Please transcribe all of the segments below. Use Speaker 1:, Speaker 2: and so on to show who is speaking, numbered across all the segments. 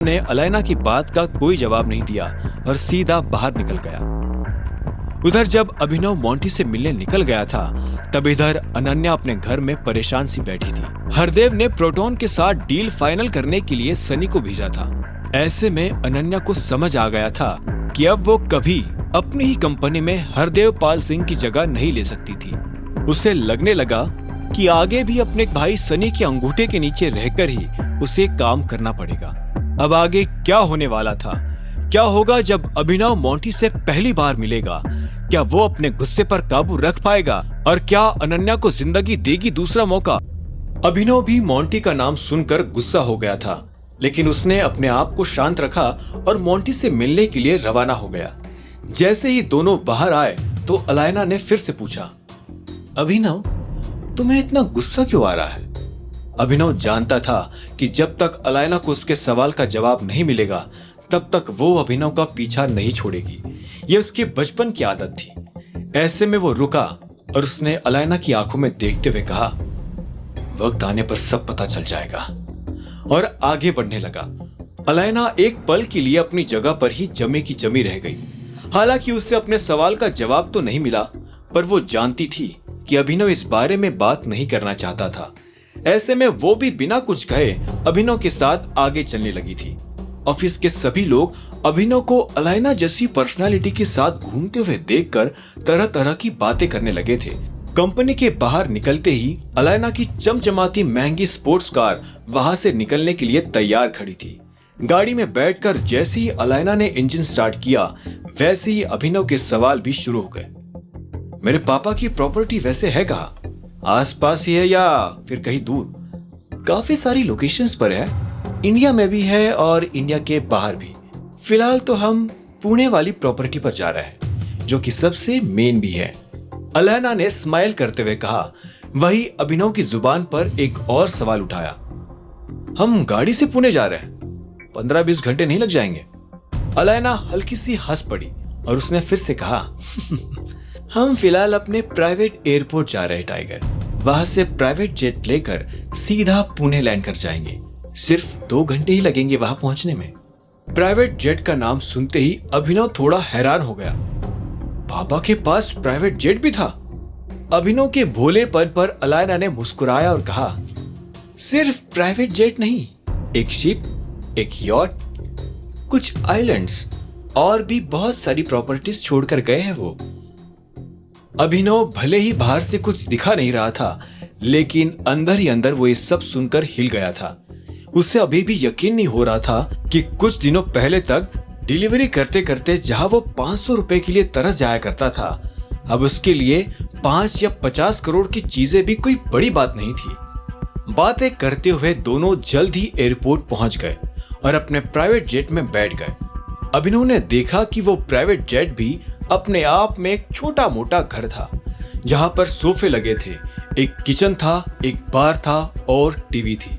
Speaker 1: ने अलायना की बात का कोई जवाब नहीं दिया और सीधा बाहर निकल गया। उधर जब अभिनव मोंटी से मिलने निकल गया था, तब इधर अनन्या अपने घर में परेशान सी बैठी थी। हरदेव ने प्रोटॉन के साथ डील फाइनल करने के लिए सनी को भेजा था। ऐसे में अनन्या को समझ आ गया था कि अब वो कभी अपनी ही कंपनी में हरदेव पाल सिंह की जगह नहीं ले सकती थी। उसे लगने लगा कि आगे भी अपने भाई सनी के अंगूठे के नीचे रहकर ही उसे काम करना पड़ेगा। अब आगे क्या होने वाला था? क्या होगा जब अभिनव मोंटी से पहली बार मिलेगा? क्या वो अपने गुस्से पर काबू रख पाएगा? और क्या अनन्या को जिंदगी देगी दूसरा मौका? अभिनव भी मोंटी का नाम सुनकर गुस्सा हो गया था, लेकिन उसने अपने आप को शांत रखा और मोंटी से मिलने के लिए रवाना हो गया। जैसे ही दोनों बाहर आए तो अलायना ने फिर से पूछा, अभिनव, तुम्हें इतना गुस्सा क्यों आ रहा है? अभिनव जानता था कि जब तक अलायना को उसके सवाल का जवाब नहीं मिलेगा, तब तक वो अभिनव का पीछा नहीं छोड़ेगी। ये उसके बचपन की आदत थी। ऐसे में वो रुका और उसने अलायना की आंखों में देखते हुए कहा, वक्त आने पर सब पता चल जाएगा, और आगे बढ़ने लगा। अलायना एक पल के लिए अपनी जगह पर ही जमी की जमी रह गई। हालांकि उसे अपने सवाल का जवाब तो नहीं मिला, पर वो जानती थी कि अभिनव इस बारे में बात नहीं करना चाहता था। ऐसे में वो भी बिना कुछ कहे अभिनव के साथ आगे चलने लगी थी। ऑफिस के सभी लोग अभिनव को अलायना जैसी पर्सनालिटी के साथ घूमते हुए देखकर तरह तरह की बातें करने लगे थे। कंपनी के बाहर निकलते ही अलायना की चमचमाती महंगी स्पोर्ट्स कार वहां से निकलने के लिए तैयार खड़ी थी। गाड़ी में बैठकर जैसे ही अलायना ने इंजन स्टार्ट किया, वैसे ही अभिनव के सवाल भी शुरू हो गए। मेरे पापा की प्रॉपर्टी वैसे है कहाँ? आसपास ही है या फिर कहीं दूर? काफी सारी लोकेशंस पर है, इंडिया में भी है और इंडिया के बाहर भी। फिलहाल तो हम पुणे वाली प्रॉपर्टी पर जा रहे हैं, जो कि सबसे मेन भी है। अलायना ने स्माइल करते हुए कहा। वही अभिनव की जुबान पर एक और सवाल उठाया, हम गाड़ी से पुणे जा रहे हैं, 15-20 घंटे नहीं लग जाएंगे? अलायना हल्की सी हंस पड़ी और उसने फिर से कहा, हम फिलहाल अपने प्राइवेट एयरपोर्ट जा रहे हैं टाइगर। वहां से प्राइवेट जेट लेकर सीधा पुणे लैंड कर जाएंगे। सिर्फ 2 घंटे ही लगेंगे वहां पहुंचने में। प्राइवेट जेट का नाम सुनते ही अभिनव थोड़ा हैरान हो गया। पापा के पास प्राइवेट जेट भी था? अभिनव के भोलेपन पर अलायना ने मुस्कुराया और कहा, सिर्फ प्राइवेट जेट नहीं, एक शिप, एक यॉट, कुछ आइलैंड्स और भी बहुत सारी प्रॉपर्टीज छोड़कर गए हैं वो। अभिनव भले ही बाहर से कुछ दिखा नहीं रहा था, लेकिन अंदर ही अंदर वो ये सब सुनकर हिल गया था। उसे अभी भी यकीन नहीं हो रहा था कि कुछ दिनों पहले तक डिलीवरी करते करते जहां वो 500 रुपए के लिए तरस जाया करता था, अब उसके लिए 5 या 50 करोड़ की चीजें भी कोई बड़ी बात नहीं थी। बातें करते हुए दोनों जल्द ही एयरपोर्ट पहुंच गए और अपने प्राइवेट जेट में बैठ गए। अभिनव ने देखा कि वो प्राइवेट जेट भी अपने आप में एक छोटा मोटा घर था, जहां पर सोफे लगे थे, एक किचन था, एक बार था और टीवी थी।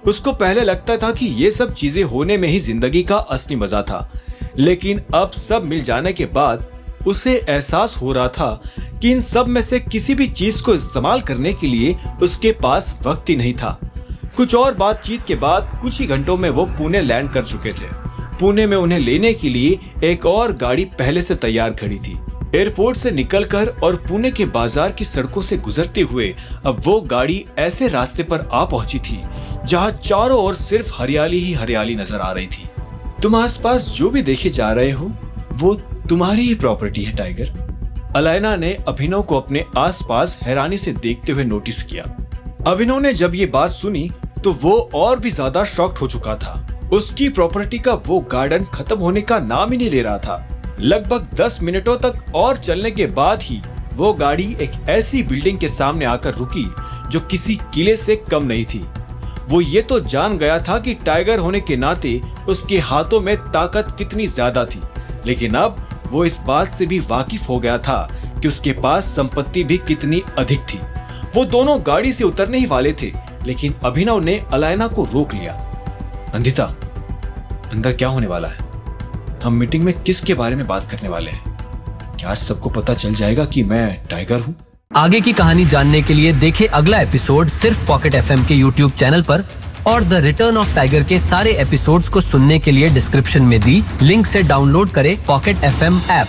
Speaker 1: उसको पहले लगता था कि ये सब चीजें होने में ही जिंदगी का असली मजा था, लेकिन अब सब मिल जाने के बाद उसे एहसास हो रहा था कि इन सब में से किसी भी चीज को इस्तेमाल करने के लिए उसके पास वक्त ही नहीं था। कुछ और बातचीत के बाद कुछ ही घंटों में वो पुणे लैंड कर चुके थे। पुणे में उन्हें लेने के लिए एक और गाड़ी पहले से तैयार खड़ी थी। एयरपोर्ट से निकलकर और पुणे के बाजार की सड़कों से गुजरते हुए अब वो गाड़ी ऐसे रास्ते पर आ पहुंची थी जहां चारों ओर सिर्फ हरियाली ही हरियाली नजर आ रही थी। तुम आसपास जो भी देखे जा रहे हो वो तुम्हारी ही प्रॉपर्टी है टाइगर। अलायना ने अभिनव को अपने आसपास हैरानी से देखते हुए नोटिस किया। अभिनव ने जब ये बात सुनी तो वो और भी ज्यादा शॉक्ड हो चुका था। उसकी प्रॉपर्टी का वो गार्डन खत्म होने का नाम ही नहीं ले रहा था। लगभग 10 मिनटों तक और चलने के बाद ही वो गाड़ी एक ऐसी बिल्डिंग के सामने आकर रुकी जो किसी किले से कम नहीं थी। वो ये तो जान गया था कि टाइगर होने के नाते उसके हाथों में ताकत कितनी ज्यादा थी, लेकिन अब वो इस बात से भी वाकिफ हो गया था कि उसके पास संपत्ति भी कितनी अधिक थी। वो दोनों गाड़ी से उतरने ही वाले थे, लेकिन अभिनव ने अलायना को रोक लिया। अंधिता, अंदर क्या होने वाला है? हम मीटिंग में किसके बारे में बात करने वाले हैं? क्या आज सबको पता चल जाएगा कि मैं टाइगर हूँ?
Speaker 2: आगे की कहानी जानने के लिए देखें अगला एपिसोड सिर्फ पॉकेट एफएम के यूट्यूब चैनल पर। और द रिटर्न ऑफ टाइगर के सारे एपिसोड्स को सुनने के लिए डिस्क्रिप्शन में दी लिंक से डाउनलोड करें पॉकेट FM ऐप।